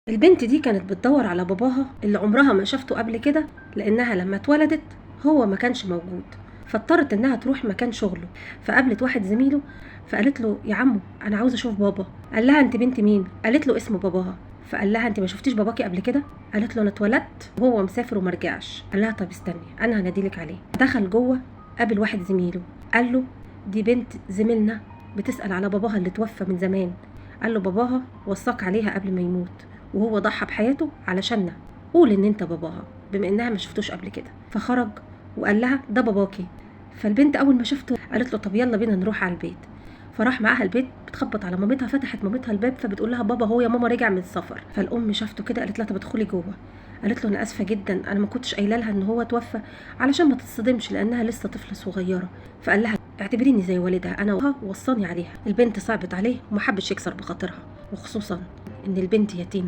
البنت دي كانت بتدور على باباها اللي عمرها ما شافته قبل كده، لانها لما اتولدت هو ما كانش موجود، فاضطرت انها تروح مكان شغله. فقابلت واحد زميله، فقالت له يا عمو انا عاوزه اشوف بابا. قال لها انت بنت مين؟ قالت له اسم باباها. فقال لها انت ما شفتيش باباكي قبل كده؟ قالت له انا اتولدت وهو مسافر وما رجعش. قال لها طب استني انا هناديلك عليه. دخل جوه، قابل واحد زميله، قال له دي بنت زميلنا بتسأل على باباها اللي توفى من زمان. قال له باباها وصاك عليها قبل ما يموت، وهو ضحى بحياته علشاننا، قول ان انت باباها بما انها ما شفتوش قبل كده. فخرج وقال لها ده باباكي. فالبنت اول ما شفته قالت له طب يلا بينا نروح على البيت. فراح معاها البيت، بتخبط على مامتها، فتحت مامتها الباب فبتقول لها بابا هو يا ماما رجع من السفر. فالام شافته كده قالت لها طب ادخلي جوه. قالت له انا اسفه جدا، انا ما كنتش قايله لها ان هو توفى علشان ما تتصدمش لانها لسه طفله صغيره. فقال لها اعتبريني زي والدها، انا وصاني عليها. البنت صعبت عليه وما حبش يكسر بخاطرها، وخصوصا ان البنت يتيمه